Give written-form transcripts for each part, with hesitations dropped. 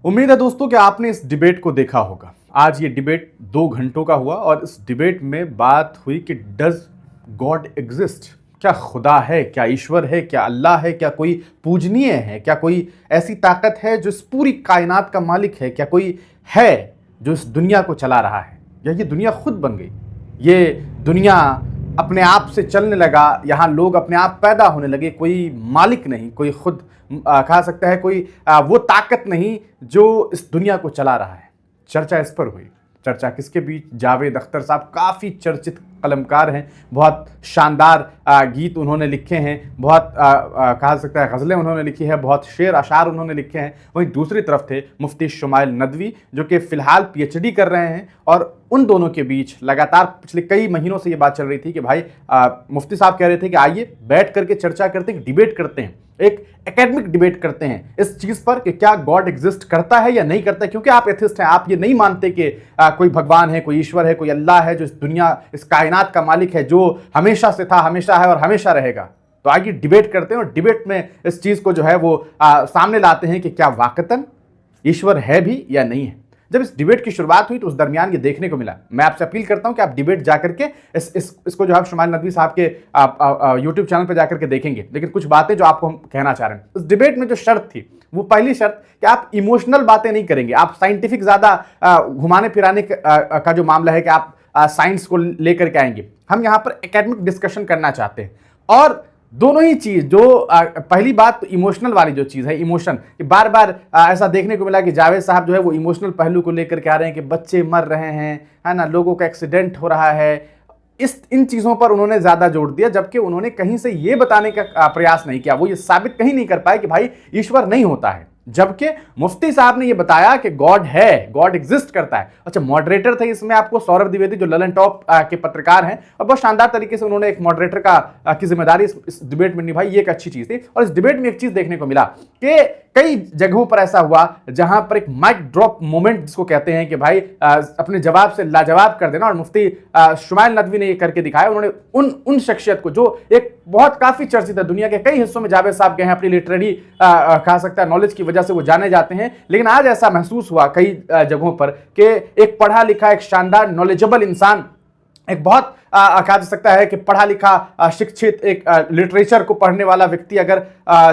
उम्मीद है दोस्तों कि आपने इस डिबेट को देखा होगा। आज ये डिबेट 2 घंटों का हुआ और इस डिबेट में बात हुई कि डज गॉड एग्जिस्ट, क्या खुदा है, क्या ईश्वर है, क्या अल्लाह है, क्या कोई पूजनीय है, क्या कोई ऐसी ताकत है जो इस पूरी कायनात का मालिक है, क्या कोई है जो इस दुनिया को चला रहा है, या ये दुनिया खुद बन गई, ये दुनिया अपने आप से चलने लगा, यहाँ लोग अपने आप पैदा होने लगे, कोई मालिक नहीं, कोई खुद कहा सकता है कोई वो ताकत नहीं जो इस दुनिया को चला रहा है। चर्चा इस पर हुई। चर्चा किसके बीच? जावेद अख्तर साहब काफ़ी चर्चित कलमकार हैं, बहुत शानदार गीत उन्होंने लिखे हैं, बहुत कहा सकता है गज़लें उन्होंने लिखी है, बहुत शेर अशार उन्होंने लिखे हैं। वहीं दूसरी तरफ थे मुफ्ती शुमाइल नदवी जो कि फ़िलहाल पीएचडी कर रहे हैं, और उन दोनों के बीच लगातार पिछले कई महीनों से ये बात चल रही थी कि भाई मुफ्ती साहब कह रहे थे कि आइए बैठ करके चर्चा करते हैं, डिबेट करते हैं, एक एकेडमिक डिबेट करते हैं इस चीज़ पर कि क्या गॉड एग्जिस्ट करता है या नहीं करता है। क्योंकि आप एथिस्ट हैं, आप ये नहीं मानते कि कोई भगवान है, कोई ईश्वर है, कोई अल्लाह है जो इस दुनिया, इस कायनात का मालिक है, जो हमेशा से था, हमेशा है और हमेशा रहेगा। तो आइए डिबेट करते हैं और डिबेट में इस चीज़ को जो है वो सामने लाते हैं कि क्या वाकतन ईश्वर है भी या नहीं है। जब इस डिबेट की शुरुआत हुई तो उस दरमियान ये देखने को मिला। मैं आपसे अपील करता हूं कि आप डिबेट जाकर के इसको जो है शुमाइल नदवी साहब के यूट्यूब चैनल पर जाकर के देखेंगे। लेकिन कुछ बातें जो आपको हम कहना चाह रहे हैं, इस डिबेट में जो शर्त थी वो पहली शर्त कि आप इमोशनल बातें नहीं करेंगे, आप साइंटिफिक ज़्यादा घुमाने फिराने का जो मामला है कि आप साइंस को लेकर के आएंगे। हम यहाँ पर एकेडमिक डिस्कशन करना चाहते हैं। और दोनों ही चीज़ जो पहली बात तो इमोशनल वाली जो चीज़ है, इमोशन, कि बार बार ऐसा देखने को मिला कि जावेद साहब जो है वो इमोशनल पहलू को लेकर के आ रहे हैं कि बच्चे मर रहे हैं, है ना, लोगों का एक्सीडेंट हो रहा है। इन चीज़ों पर उन्होंने ज़्यादा जोर दिया, जबकि उन्होंने कहीं से ये बताने का प्रयास नहीं किया, वो ये साबित कहीं नहीं कर पाए कि भाई ईश्वर नहीं होता है। जबकि मुफ्ती साहब ने यह बताया कि गॉड है, गॉड एग्जिस्ट करता है। अच्छा, मॉडरेटर थे इसमें आपको सौरभ द्विवेदी जो ललन टॉप के पत्रकार हैं, और बहुत शानदार तरीके से उन्होंने एक मॉडरेटर की जिम्मेदारी इस डिबेट में निभाई। ये एक अच्छी चीज थी। और इस डिबेट में एक चीज देखने को मिला कि कई जगहों पर ऐसा हुआ जहां पर एक माइक ड्रॉप मोमेंट जिसको कहते हैं कि भाई अपने जवाब से लाजवाब कर देना, और मुफ्ती शुमाइल नदवी ने ये करके दिखाया। उन्होंने उन शख्सियत को जो एक बहुत काफी चर्चित है, दुनिया के कई हिस्सों में जावेद साहब गए हैं, अपनी लिटरेरी कहा सकता है नॉलेज की वजह से वो जाने जाते हैं, लेकिन आज ऐसा महसूस हुआ कई जगहों पर कि एक पढ़ा लिखा, एक शानदार नॉलेजेबल इंसान, एक बहुत कहा जा सकता है कि पढ़ा लिखा शिक्षित एक लिटरेचर को पढ़ने वाला व्यक्ति अगर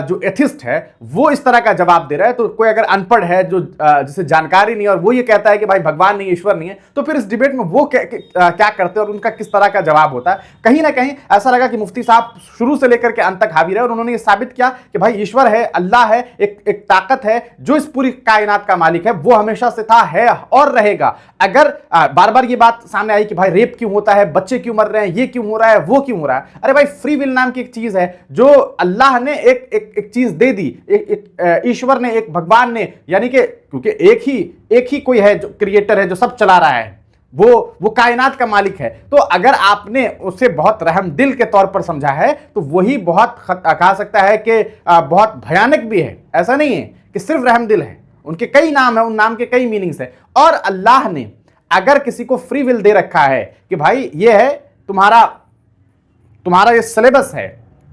जो एथिस्ट है वो इस तरह का जवाब दे रहा है, तो कोई अगर अनपढ़ है जो जिसे जानकारी नहीं है और वो ये कहता है कि भाई भगवान नहीं, ईश्वर नहीं है, तो फिर इस डिबेट में वो क्या करते हैं और उनका किस तरह का जवाब होता है। कहीं ना कहीं ऐसा लगा कि मुफ्ती साहब शुरू से लेकर के अंत तक हावी रहे और उन्होंने ये साबित किया कि भाई ईश्वर है, अल्लाह है, एक ताकत है जो इस पूरी कायनात का मालिक है, वो हमेशा से था, है और रहेगा। अगर बार बार ये बात सामने आई कि भाई रेप क्यों होता है, बच्चे क्यों मर रहे हैं, ये क्यों हो रहा है, वो क्यों हो रहा है, अरे भाई फ्री विल नाम की एक चीज है जो अल्लाह ने एक चीज दे दी, एक ईश्वर ने, एक भगवान ने, यानी कि क्योंकि एक ही कोई है जो क्रिएटर है, जो सब चला रहा है, वो कायनात का मालिक है। तो अगर आपने उसे बहुत रहमदिल के तौर पर समझा है तो वही बहुत कहा सकता है कि बहुत भयानक भी है। ऐसा नहीं है कि सिर्फ रहमदिल है, उनके कई नाम है, उन नाम के कई मीनिंग्स है। और अल्लाह ने अगर किसी को फ्री विल दे रखा है कि भाई ये है तुम्हारा ये सिलेबस है,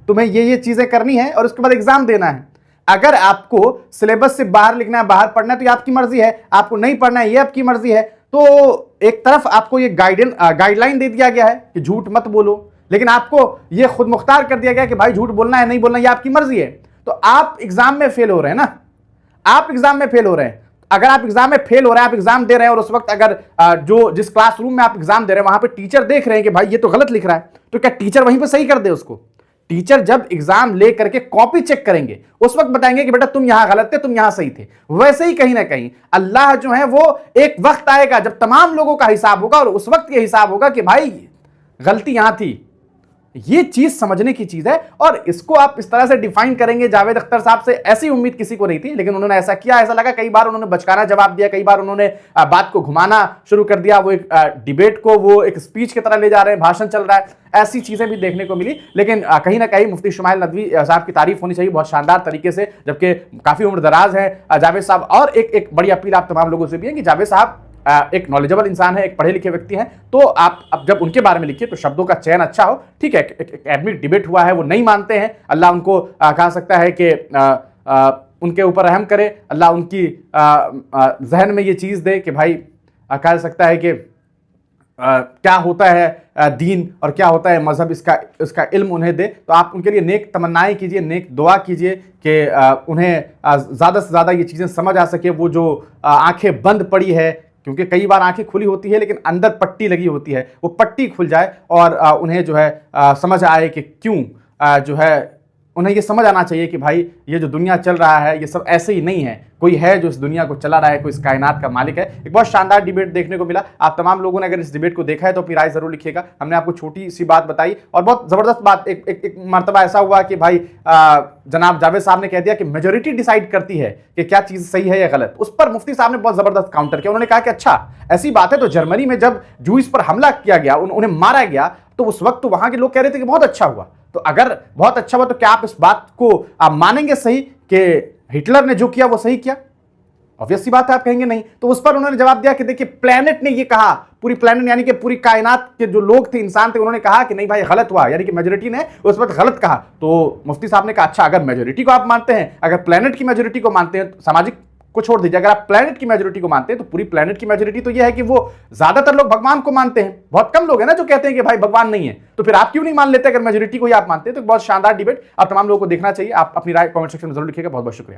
तुम्हें ये चीजें करनी है और उसके बाद एग्जाम देना है, अगर आपको सिलेबस से बाहर लिखना है, बाहर पढ़ना है तो ये आपकी मर्जी है, आपको नहीं पढ़ना है ये आपकी मर्जी है। तो एक तरफ आपको ये गाइडलाइन दे दिया गया है कि झूठ मत बोलो, लेकिन आपको ये खुद मुख्तार कर दिया गया कि भाई झूठ बोलना है नहीं बोलना ये आपकी मर्जी है। तो आप एग्जाम में फेल हो रहे हैं ना, आप एग्जाम में फेल हो रहे हैं। अगर आप एग्जाम में फेल हो रहे हैं, आप एग्जाम दे रहे हैं और उस वक्त अगर जिस क्लासरूम में आप एग्जाम दे रहे हैं वहां पे टीचर देख रहे हैं कि भाई ये तो गलत लिख रहा है, तो क्या टीचर वहीं पे सही कर दे उसको? टीचर जब एग्जाम ले करके कॉपी चेक करेंगे उस वक्त बताएंगे कि बेटा तुम यहां गलत थे, तुम यहां सही थे। वैसे ही कहीं ना कहीं अल्लाह जो है वो एक वक्त आएगा जब तमाम लोगों का हिसाब होगा और उस वक्त ये हिसाब होगा कि भाई गलती यहां थी। ये चीज समझने की चीज है और इसको आप इस तरह से डिफाइन करेंगे जावेद अख्तर साहब से, ऐसी उम्मीद किसी को नहीं थी, लेकिन उन्होंने ऐसा किया। ऐसा लगा कई बार उन्होंने बचकाना जवाब दिया, कई बार उन्होंने बात को घुमाना शुरू कर दिया, वो एक डिबेट को वो एक स्पीच की तरह ले जा रहे हैं, भाषण चल रहा है, ऐसी चीजें भी देखने को मिली। लेकिन कहीं ना कहीं मुफ्ती शुमाइल नदवी साहब की तारीफ होनी चाहिए बहुत शानदार तरीके से, जबकि काफी उम्र दराज है जावेद साहब। और एक बड़ी अपील आप तमाम लोगों से भी है कि जावेद साहब एक नॉलेजेबल इंसान है, एक पढ़े लिखे व्यक्ति हैं, तो आप अब जब उनके बारे में लिखिए तो शब्दों का चयन अच्छा हो। ठीक है, एकेडमिक डिबेट हुआ है, वो नहीं मानते हैं, अल्लाह उनको कहा सकता है कि उनके ऊपर रहम करे, अल्लाह उनकी जहन में ये चीज़ दे कि भाई कह सकता है कि क्या होता है दीन और क्या होता है मज़हब, इसका इल्म उन्हें दे। तो आप उनके लिए नेक तमन्नाएं कीजिए, नेक दुआ कीजिए कि उन्हें ज़्यादा से ज़्यादा ये चीज़ें समझ आ सके। वो जो आंखें बंद पड़ी है, क्योंकि कई बार आंखें खुली होती है लेकिन अंदर पट्टी लगी होती है, वो पट्टी खुल जाए और उन्हें जो है समझ आए कि क्यों जो है उन्हें ये समझ आना चाहिए कि भाई ये जो दुनिया चल रहा है ये सब ऐसे ही नहीं है, कोई है जो इस दुनिया को चला रहा है, कोई इस कायनात का मालिक है। एक बहुत शानदार डिबेट देखने को मिला। आप तमाम लोगों ने अगर इस डिबेट को देखा है तो अपनी राय जरूर लिखिएगा। हमने आपको छोटी सी बात बताई और बहुत ज़बरदस्त बात। एक मरतबा ऐसा हुआ कि भाई जनाब जावेद साहब ने कह दिया कि मेजोरिटी डिसाइड करती है कि क्या चीज़ सही है या गलत। उस पर मुफ्ती साहब ने बहुत ज़बरदस्त काउंटर किया। उन्होंने कहा कि अच्छा ऐसी बात है तो जर्मनी में जब जूस पर हमला किया गया, उन्हें मारा गया, तो उस वक्त तो वहां के लोग कह रहे थे कि बहुत अच्छा हुआ। तो अगर बहुत अच्छा हुआ तो क्या आप इस बात को आप मानेंगे सही कि हिटलर ने जो किया वो सही किया? ऑब्वियस सी बात है, आप कहेंगे नहीं। तो उस पर उन्होंने जवाब दिया कि देखिए प्लेनेट ने ये कहा, पूरी प्लेनेट यानी कि पूरी कायनात के जो लोग थे, इंसान थे, उन्होंने कहा कि नहीं भाई गलत हुआ, यानी कि मेजोरिटी ने उस वक्त गलत कहा। तो मुफ्ती साहब ने कहा अच्छा अगर मेजोरिटी को आप मानते हैं, अगर प्लेनेट की मेजोरिटी को मानते हैं, सामाजिक को छोड़ दीजिए, अगर आप प्लेनेट की मेजोरिटी को मानते हैं तो पूरी प्लेनेट की मेजोरिटी तो यह है कि वो ज्यादातर लोग भगवान को मानते हैं। बहुत कम लोग हैं ना जो कहते हैं कि भाई भगवान नहीं है। तो फिर आप क्यों नहीं मान लेते अगर मेजोरिटी को ही आप मानते हैं? तो बहुत शानदार डिबेट, आप तमाम लोगों को देखना चाहिए। आप अपनी राय कमेंट सेक्शन में जरूर लिखिएगा। बहुत बहुत शुक्रिया।